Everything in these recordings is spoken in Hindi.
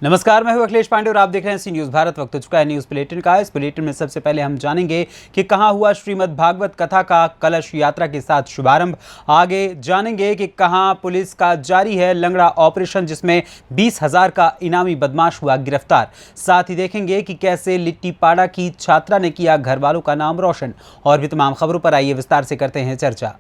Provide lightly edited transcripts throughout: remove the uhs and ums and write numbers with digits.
नमस्कार, मैं हूं अखिलेश पांडे और आप देख रहे हैं सी न्यूज़ भारत। वक्त हो चुका है न्यूज़ बुलेटिन का। इस बुलेटिन में सबसे पहले हम जानेंगे कि कहां हुआ श्रीमद् भागवत कथा का कलश यात्रा के साथ शुभारंभ। आगे जानेंगे कि कहां पुलिस का जारी है लंगड़ा ऑपरेशन, जिसमें 20,000 का इनामी बदमाश हुआ गिरफ्तार। साथ ही देखेंगे कि कैसे लिट्टीपाड़ा की छात्रा ने किया घर वालों का नाम रोशन। और भी तमाम खबरों पर आइए विस्तार से करते हैं चर्चा।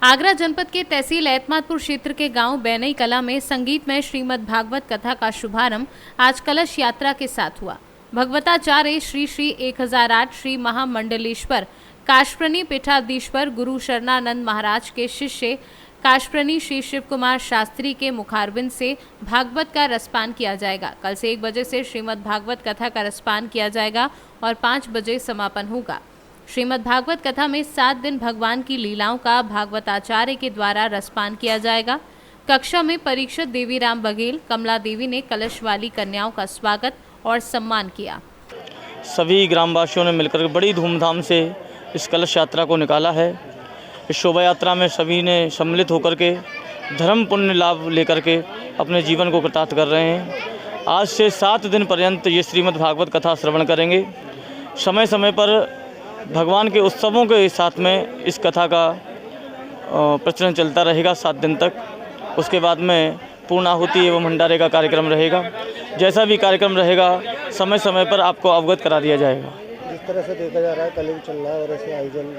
आगरा जनपद के तहसील एतमादपुर क्षेत्र के गांव बैनई कला में संगीतमय श्रीमद् भागवत कथा का शुभारंभ आज कलश यात्रा के साथ हुआ। भगवताचार्य श्री श्री 1008 श्री महामंडलेश्वर काशप्रणी पीठाधीश्वर गुरु शरणानंद महाराज के शिष्य काशप्रणी श्री शिव कुमार शास्त्री के मुखारबिंद से भागवत का रसपान किया जाएगा। कल से 1 बजे से श्रीमद् भागवत कथा का रसपान किया जाएगा और 5 बजे समापन होगा। श्रीमद् भागवत कथा में 7 दिन भगवान की लीलाओं का भागवताचार्य के द्वारा रसपान किया जाएगा। कक्षा में परीक्षित देवीराम बघेल, कमला देवी ने कलश वाली कन्याओं का स्वागत और सम्मान किया। सभी ग्रामवासियों ने मिलकर बड़ी धूमधाम से इस कलश यात्रा को निकाला है। इस शोभा यात्रा में सभी ने सम्मिलित होकर के धर्म पुण्य लाभ लेकर के अपने जीवन को कृतार्थ कर रहे हैं। आज से 7 दिन पर्यंत ये श्रीमद् भागवत कथा श्रवण करेंगे। समय समय पर भगवान के उत्सवों के साथ में इस कथा का प्रचलन चलता रहेगा 7 दिन तक। उसके बाद में पूर्णाहुति एवं भंडारे का कार्यक्रम रहेगा। जैसा भी कार्यक्रम रहेगा समय समय पर आपको अवगत करा दिया जाएगा। जिस तरह से देखा जा रहा है कलयुग चल रहा है और ऐसे आयोजन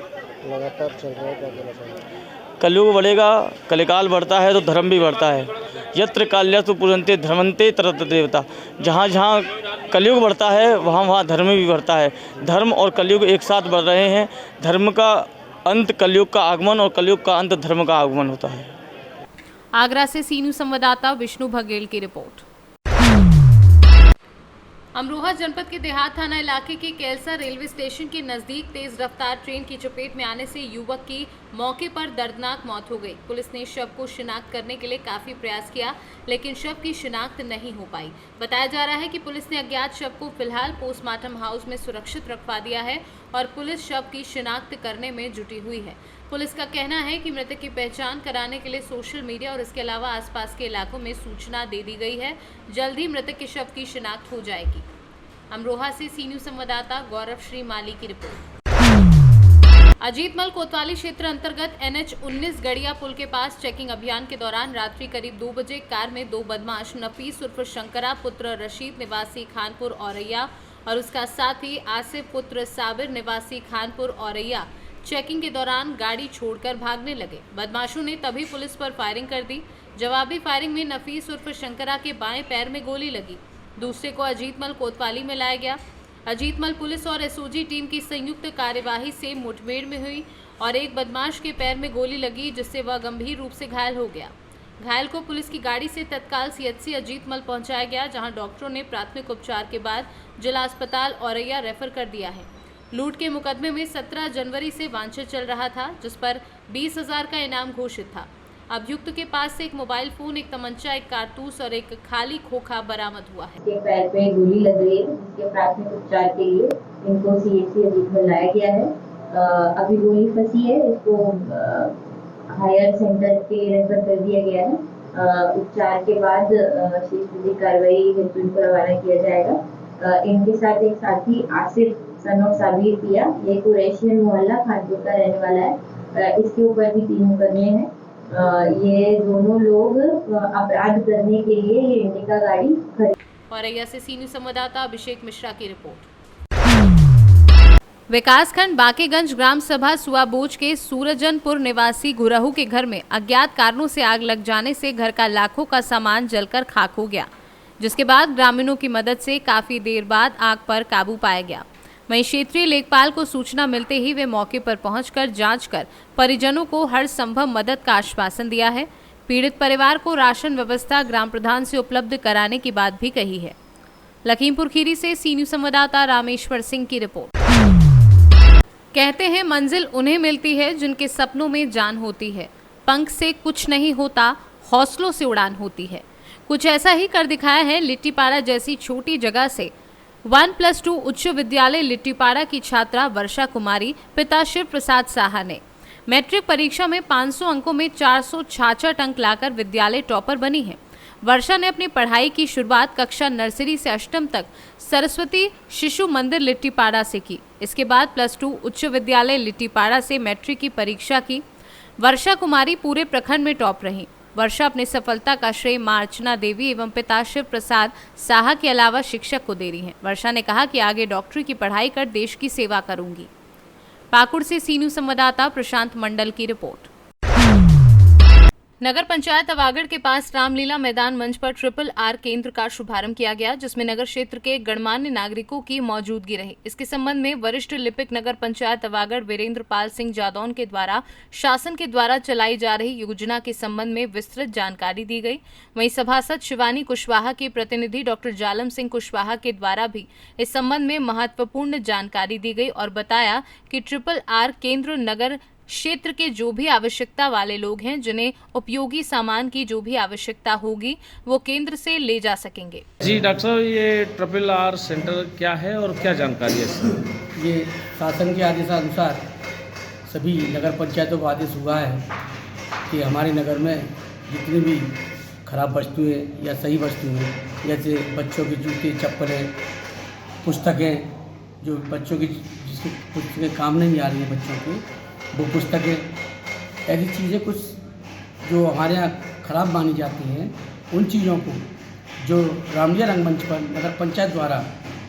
लगातार चल रहा है, क्या कहना चाहिए? कलयुग बढ़ेगा, कलिकाल बढ़ता है तो धर्म भी बढ़ता है। यत्र काल्यस्तु पूजन्ते धर्मन्ते तत्र देवता। जहाँ जहाँ कलयुग बढ़ता है वहाँ वहाँ धर्म भी बढ़ता है। धर्म और कलयुग एक साथ बढ़ रहे हैं। धर्म का अंत कलयुग का आगमन और कलयुग का अंत धर्म का आगमन होता है। आगरा से सी न्यूज़ संवाददाता विष्णु बघेल की रिपोर्ट। अमरोहा जनपद के देहात थाना इलाके के केलसा रेलवे स्टेशन के नजदीक तेज रफ्तार ट्रेन की चपेट में आने से युवक की मौके पर दर्दनाक मौत हो गई। पुलिस ने शव को शिनाख्त करने के लिए काफी प्रयास किया, लेकिन शव की शिनाख्त नहीं हो पाई। बताया जा रहा है कि पुलिस ने अज्ञात शव को फिलहाल पोस्टमार्टम हाउस में सुरक्षित रखवा दिया है और पुलिस शव की शिनाख्त करने में जुटी हुई है। पुलिस का कहना है कि मृतक की पहचान कराने के लिए सोशल मीडिया और इसके अलावा आसपास के इलाकों में सूचना दे दी गई है। जल्द ही मृतक के शव की शिनाख्त हो जाएगी। अमरोहा से सी न्यूज़ संवाददाता गौरव श्री माली की रिपोर्ट। अजीतमल कोतवाली क्षेत्र अंतर्गत NH 19 गड़िया पुल के पास चेकिंग अभियान के दौरान रात्रि करीब 2 बजे कार में 2 बदमाश नफीस उर्फ शंकरा पुत्र रशीद निवासी खानपुर औरैया और उसका साथी आसिफ पुत्र साबिर निवासी खानपुर औरैया चेकिंग के दौरान गाड़ी छोड़कर भागने लगे। बदमाशों ने तभी पुलिस पर फायरिंग कर दी। जवाबी फायरिंग में नफीस उर्फ शंकरा के बाएं पैर में गोली लगी। दूसरे को अजीतमल कोतवाली में लाया गया। अजीतमल पुलिस और SOG टीम की संयुक्त कार्यवाही से मुठभेड़ में हुई और एक बदमाश के पैर में गोली लगी, जिससे वह गंभीर रूप से घायल हो गया। घायल को पुलिस की गाड़ी से तत्काल CHC अजीतमल पहुंचाया गया, जहां डॉक्टरों ने प्राथमिक उपचार के बाद जिला अस्पताल औरैया रेफर कर दिया है। लूट के मुकदमे में 17 जनवरी से वांछित चल रहा था, जिस पर 20,000 का इनाम घोषित था। अभियुक्त के पास से एक मोबाइल फोन, एक तमंचा, एक कारतूस और एक खाली खोखा बरामद हुआ है। इसके पैर पे गोली लग गई है, जिसके प्राथमिक उपचार के लिए इनको CHC अजीतमल लाया गया है। अभी गोली फंसी है, इसको हायर सेंटर के रेफर कर दिया गया है। उपचार के बाद शेष कार्रवाई हेतु इनको रवाना किया जाएगा। इनके साथ एक साथी आसिफ सन ऑफ साबिर पिया, ये कुरैशियन मोहल्ला खानपुर का रहने वाला है। इसके ऊपर भी 3 मुकदमे हैं। ये दोनों लोग अपराध करने के लिए ये इंडिका गाड़ी खरीद। औरैया से सी न्यूज़ संवाददाता अभिषेक मिश्रा की रिपोर्ट। विकासखंड बाकेगंज ग्राम सभा सुआबोज के सूरजनपुर निवासी गुरहू के घर में अज्ञात कारणों से आग लग जाने से घर का लाखों का सामान जलकर खाक हो गया, जिसके बाद ग्रामीणों की मदद से काफी देर बाद आग पर काबू पाया गया। वहीं क्षेत्रीय लेखपाल को सूचना मिलते ही वे मौके पर पहुंचकर जांच कर परिजनों को हर संभव मदद का आश्वासन दिया है। पीड़ित परिवार को राशन व्यवस्था ग्राम प्रधान से उपलब्ध कराने की बात भी कही है। लखीमपुर खीरी से सी न्यूज़ संवाददाता रामेश्वर सिंह की रिपोर्ट। कहते हैं मंजिल उन्हें मिलती है जिनके सपनों में जान होती है। पंख से कुछ नहीं होता, हौसलों से उड़ान होती है। कुछ ऐसा ही कर दिखाया है लिट्टीपाड़ा जैसी छोटी जगह से 1+2 उच्च विद्यालय लिट्टीपाड़ा की छात्रा वर्षा कुमारी पिता शिव प्रसाद साहा ने। मैट्रिक परीक्षा में 500 अंकों में 466 अंक लाकर विद्यालय टॉपर बनी है। वर्षा ने अपनी पढ़ाई की शुरुआत कक्षा नर्सरी से अष्टम तक सरस्वती शिशु मंदिर लिट्टीपाड़ा से की। इसके बाद +2 उच्च विद्यालय लिट्टीपाड़ा से मैट्रिक की परीक्षा की। वर्षा कुमारी पूरे प्रखंड में टॉप रही। वर्षा अपनी सफलता का श्रेय मां अर्चना देवी एवं पिता शिव प्रसाद साहा के अलावा शिक्षक को दे रही हैं। वर्षा ने कहा कि आगे डॉक्टरी की पढ़ाई कर देश की सेवा करूंगी। पाकुड़ से सी न्यूज़ संवाददाता प्रशांत मंडल की रिपोर्ट। नगर पंचायत अवागढ़ के पास रामलीला मैदान मंच पर RRR केंद्र का शुभारंभ किया गया, जिसमें नगर क्षेत्र के गणमान्य नागरिकों की मौजूदगी रही। इसके संबंध में वरिष्ठ लिपिक नगर पंचायत अवागढ़ वीरेंद्र पाल सिंह जादौन के द्वारा शासन के द्वारा चलाई जा रही योजना के संबंध में विस्तृत जानकारी दी गई। वहीं सभासद शिवानी कुशवाहा के प्रतिनिधि डॉक्टर जालम सिंह कुशवाहा के द्वारा भी इस संबंध में महत्वपूर्ण जानकारी दी गई और बताया कि RRR केंद्र नगर क्षेत्र के जो भी आवश्यकता वाले लोग हैं, जिन्हें उपयोगी सामान की जो भी आवश्यकता होगी, वो केंद्र से ले जा सकेंगे। जी डॉक्टर साहब, ये RRR सेंटर क्या है और क्या जानकारी है इसमें? ये शासन के आदेशानुसार सभी नगर पंचायतों को आदेश हुआ है कि हमारे नगर में जितनी भी खराब वस्तुएं या सही वस्तुएं, जैसे बच्चों के जूते चप्पलें, पुस्तकें, जो बच्चों की जिसकी पुस्तकें काम नहीं आ रही हैं बच्चों की, वो पुस्तकें, ऐसी चीज़ें कुछ जो हमारे यहाँ ख़राब मानी जाती हैं, उन चीज़ों को जो रामलीला रंगमंच पर नगर पंचायत द्वारा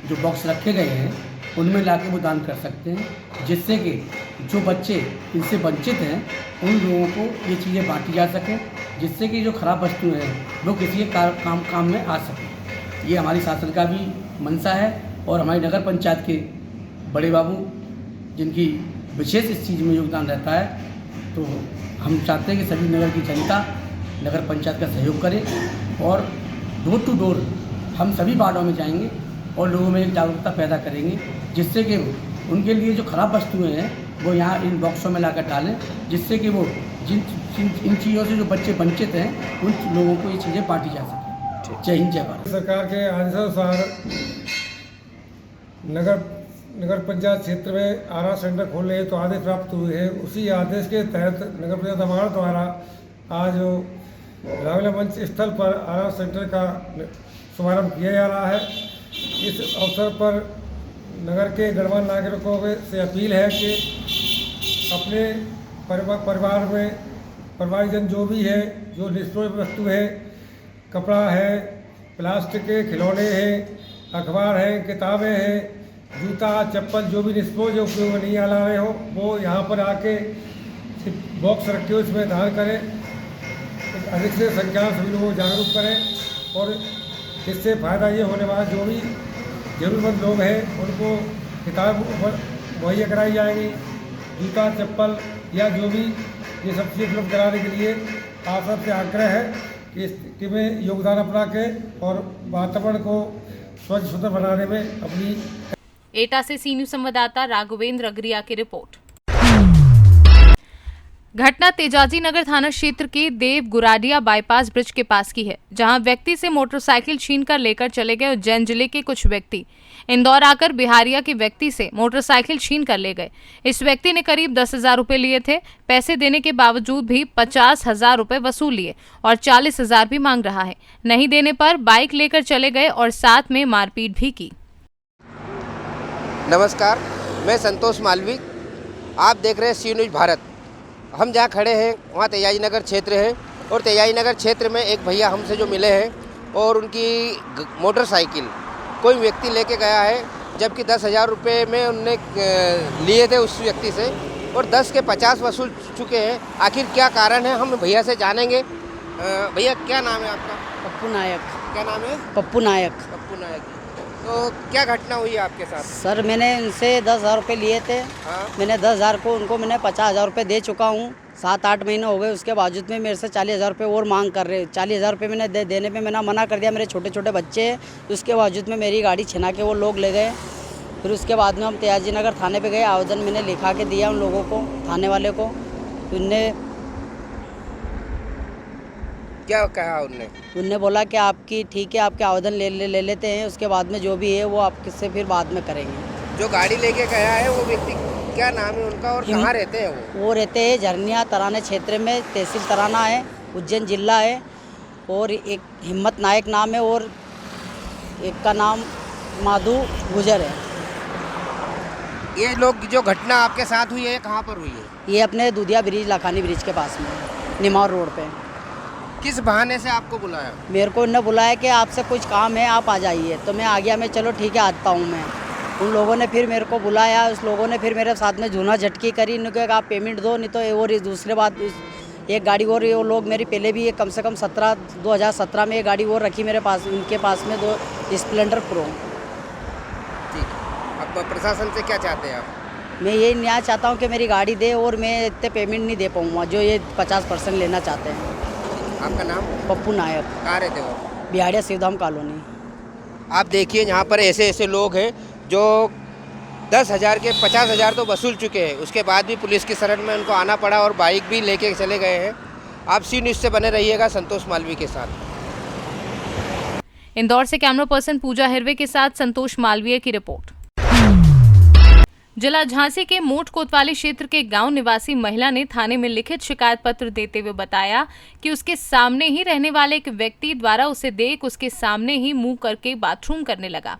जो बॉक्स रखे गए हैं उनमें लाके वो दान कर सकते हैं, जिससे कि जो बच्चे इनसे वंचित हैं उन लोगों को ये चीज़ें बांटी जा सकें, जिससे कि जो ख़राब वस्तुएं हैं वो किसी के काम में आ सकें। ये हमारी शासन का भी मंशा है और हमारी नगर पंचायत के बड़े बाबू जिनकी विशेष इस चीज़ में योगदान रहता है, तो हम चाहते हैं कि सभी नगर की जनता नगर पंचायत का सहयोग करे और डोर टू डोर हम सभी वार्डों में जाएंगे और लोगों में एक जागरूकता पैदा करेंगे, जिससे कि उनके लिए जो ख़राब वस्तुएं हैं वो यहाँ इन बॉक्सों में लाकर डालें, जिससे कि वो इन चीज़ों से जो बच्चे वंचित हैं उन लोगों को ये चीज़ें बांटी जा सकें। जय हिंद, जय भारत। सरकार के आदेशानुसार नगर पंचायत क्षेत्र में RR सेंटर खोलने हेतु आदेश प्राप्त हुए हैं। उसी आदेश के तहत नगर पंचायत अवागढ़ द्वारा आज रामलीला मंच स्थल पर RR सेंटर का शुभारंभ किया जा रहा है। इस अवसर पर नगर के गणमान्य नागरिकों से अपील है कि अपने परिवार में परिवारजन जो भी है, जो निष्प्रयोज्य वस्तु है, कपड़ा है, प्लास्टिक के खिलौने हैं, अखबार हैं, किताबें हैं, जूता चप्पल, जो भी निष्प्रयोज्य उपयोग नहीं आ रहे हो, वो यहाँ पर आके बॉक्स रखे हो, इसमें दान करें। अधिक से संख्या में सभी लोगों को जागरूक करें और इससे फ़ायदा ये होने वाला, जो भी ज़रूरतमंद लोग हैं उनको किताब मुहैया कराई जाएगी, जूता चप्पल या जो भी ये सब चीज़ उपलब्ध कराने के लिए आप सबसे आग्रह है कि इस स्थिति में योगदान अपना के और वातावरण को स्वच्छ सुंदर बनाने में अपनी। एटा से सी न्यूज़ संवाददाता राघवेंद्र अग्रिया की रिपोर्ट। घटना तेजाजी नगर थाना क्षेत्र के देव गुराडिया बाईपास ब्रिज के पास की है, जहां व्यक्ति से मोटरसाइकिल छीन कर लेकर चले गए उज्जैन जिले के कुछ व्यक्ति इंदौर आकर बिहारिया के व्यक्ति से मोटरसाइकिल छीन कर ले गए। इस व्यक्ति ने करीब 10,000 रुपए लिए थे। पैसे देने के बावजूद भी 50,000 रुपए वसूल लिए और 40,000 भी मांग रहा है। नहीं देने पर बाइक लेकर चले गए और साथ में मारपीट भी की। नमस्कार, मैं संतोष मालवी, आप देख रहे हैं सी न्यूज़ भारत। हम जहाँ खड़े हैं वहाँ तेजाजी नगर क्षेत्र है और तेजाजी नगर क्षेत्र में एक भैया हमसे जो मिले हैं और उनकी मोटरसाइकिल कोई व्यक्ति लेके गया है, जबकि 10,000 रुपये में उनने लिए थे उस व्यक्ति से और 10 के 50 वसूल चुके हैं। आखिर क्या कारण है, हम भैया से जानेंगे। भैया क्या नाम है आपका? पप्पू नायक। क्या नाम है? पप्पू नायक। पप्पू नायक। तो क्या घटना हुई है आपके साथ? सर, मैंने इनसे 10,000 रुपये लिए थे। हाँ? मैंने 10,000 को उनको मैंने 50,000 रुपये दे चुका हूँ। 7-8 महीने हो गए, उसके बावजूद में मेरे से 40,000 रुपये और मांग कर रहे। 40,000 रुपये मैंने देने पे मैंने मना कर दिया। मेरे छोटे छोटे बच्चे हैं, उसके बावजूद में मेरी गाड़ी छिना के वो लोग ले गए। फिर उसके बाद में हम तेजाजी नगर थाने पे गए, आवेदन मैंने लिखा के दिया उन लोगों को, थाने वाले को। उनने क्या कहा? उनने बोला कि आपकी ठीक है, आपके आवेदन ले लेते हैं, उसके बाद में जो भी है वो आप किससे फिर बाद में करेंगे। जो गाड़ी लेके गया है वो व्यक्ति क्या नाम है उनका और कहाँ रहते हैं वो? रहते हैं झरनिया तराना क्षेत्र में, तहसील तराना है, उज्जैन जिला है। और एक हिम्मत नायक नाम है और एक का नाम माधु गुजर है। ये लोग जो घटना आपके साथ हुई है ये कहाँ पर हुई है? ये अपने दूधिया ब्रिज लाखानी ब्रिज के पास में निमौर रोड पे। किस बहाने से आपको बुलाया? मेरे को इन्होंने बुलाया कि आपसे कुछ काम है आप आ जाइए, तो मैं आ गया। मैं चलो ठीक है आता हूँ मैं। उन लोगों ने फिर मेरे को बुलाया, उस लोगों ने फिर मेरे साथ में झूना झटकी करी। इन्होंने कहा आप पेमेंट दो, नहीं तो और दूसरे बात एक गाड़ी और वो लोग मेरी पहले भी कम से कम 2017 में एक गाड़ी और रखी मेरे पास, उनके पास में 2 स्प्लेंडर प्रो। ठीक है, अब प्रशासन से क्या चाहते हैं आप? मैं यही न्याय चाहता हूँ कि मेरी गाड़ी दे और मैं इतने पेमेंट नहीं दे पाऊँगा जो ये 50% लेना चाहते हैं। आपका नाम? पप्पू नायक। कहाँ रहते हो? बिहाड़िया शिवधाम कॉलोनी। आप देखिए यहाँ पर ऐसे ऐसे लोग हैं जो 10,000 के 50,000 तो वसूल चुके हैं, उसके बाद भी पुलिस की शरण में उनको आना पड़ा और बाइक भी लेके चले गए हैं। आप सी न्यूज़ से बने रहिएगा संतोष मालवी के साथ। इंदौर से कैमरा पर्सन पूजा हिरवे के साथ संतोष मालवीय की रिपोर्ट। जिला झांसी के मोट कोतवाली क्षेत्र के गांव निवासी महिला ने थाने में लिखित शिकायत पत्र देते हुए बताया कि उसके सामने ही रहने वाले एक व्यक्ति द्वारा उसे देख उसके सामने ही मुंह करके बाथरूम करने लगा।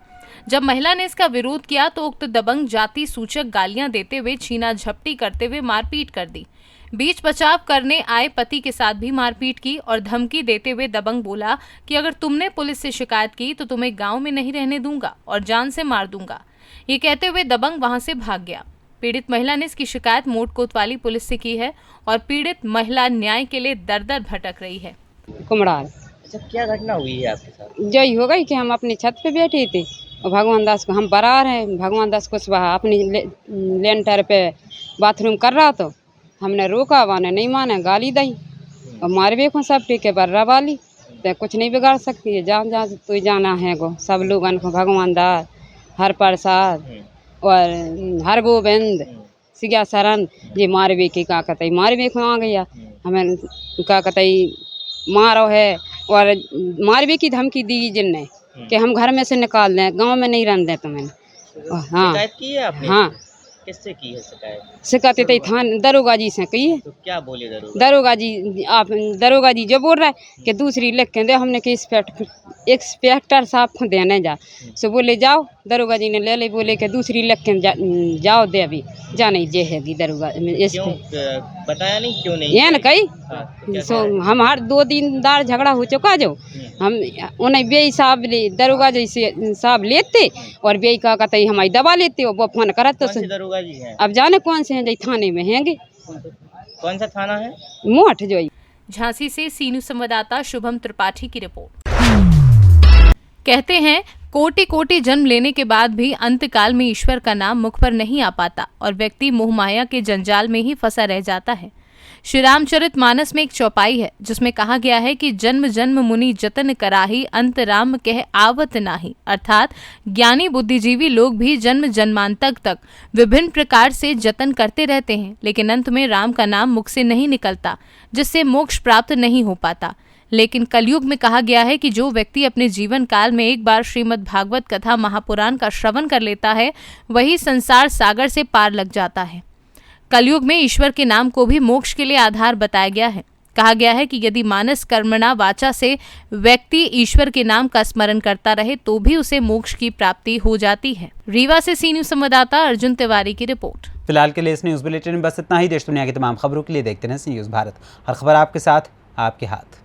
जब महिला ने इसका विरोध किया तो उक्त दबंग जाति सूचक गालियां देते हुए छीना झपटी करते हुए मारपीट कर दी। बीच बचाव करने आए पति के साथ भी मारपीट की और धमकी देते हुए दबंग बोला कि अगर तुमने पुलिस से शिकायत की तो तुम्हें गाँव में नहीं रहने दूंगा और जान से मार दूंगा। ये कहते हुए दबंग वहां से भाग गया। पीड़ित महिला ने इसकी शिकायत मोट कोतवाली पुलिस से की है और पीड़ित महिला न्याय के लिए दर-दर भटक रही है। कुमड़ार। अच्छा, क्या घटना हुई है आपके साथ? जो ही हो गई कि हम अपनी छत पे बैठे थे और भगवान दास को हम बरार हैं, भगवान दास कुशवाहा अपनी लेंटर पे बाथरूम कर रहा तो हमने रोका, वाने नहीं माने, गाली दी और मार भी को सब टीके बर्रा वाली तो कुछ नहीं बिगाड़ सकती है। जहाँ जहाँ तू जाना है गो सब लोगन को भगवान दास हर प्रसाद और हर गोविंद सिया शरण ये मारवे की का कहते मारवे को आ गया हमें का कहते मारो है और मारवे की धमकी दी जिनने कि हम घर में से निकाल दें, गांव में नहीं रहने दें तुम्हें। हाँ शिकायत की है आपने? हाँ। किससे की है शिकायत? शिकायत तो थाने दरोगा जी से की है। तो क्या बोले दरोगा जी? आप दरोगा जी जो बोल रहा है कि दूसरी लिख के दे, हमने कि इंस्पेक्टर साहब को देने जा सो बोले जाओ। दरोगा जी ने ले ले, बोले कि दूसरी लिख के जाओ दे, अभी जाने जे है दरोगा। बताया नहीं क्यों नहीं? ये न कही सो हम हर 2 दिन दार झगड़ा हो चुका जो हम उन्हें बेई साहब ले दरोगा जी से साहब लेते और बेई का कहते हमारी दबा लेते और वो फोन करा तो दरोगा जी हैं? अब जाने कौन से हैं जो थाने में हैंगे। कौन सा थाना है? मोट जो। झांसी से सी न्यूज़ संवाददाता शुभम त्रिपाठी की रिपोर्ट। कहते हैं कोटि कोटि जन्म लेने के बाद भी अंतकाल में ईश्वर का नाम मुख पर नहीं आ पाता और व्यक्ति मोह माया के जंजाल में ही फंसा रह जाता है। श्री रामचरितमानस में एक चौपाई है जिसमें कहा गया है कि जन्म जन्म मुनि जतन कराही अंत राम कह आवत नाही, अर्थात ज्ञानी बुद्धिजीवी लोग भी जन्म जन्मांतक तक विभिन्न प्रकार से जतन करते रहते हैं, लेकिन अंत में राम का नाम मुख से नहीं निकलता, जिससे मोक्ष प्राप्त नहीं हो पाता। लेकिन कलयुग में कहा गया है कि जो व्यक्ति अपने जीवन काल में एक बार श्रीमद् भागवत कथा महापुराण का श्रवण कर लेता है वही संसार सागर से पार लग जाता है। कलयुग में ईश्वर के नाम को भी मोक्ष के लिए आधार बताया गया है। कहा गया है कि यदि मानस कर्मणा वाचा से व्यक्ति ईश्वर के नाम का स्मरण करता रहे तो भी उसे मोक्ष की प्राप्ति हो जाती है। रीवा से सी न्यूज़ संवाददाता अर्जुन तिवारी की रिपोर्ट। फिलहाल के लिए इस न्यूज़ बुलेटिन में बस इतना ही। देश दुनिया की तमाम खबरों के लिए देखते रहें सी न्यूज़ भारत। हर खबर आपके साथ, आपके हाथ।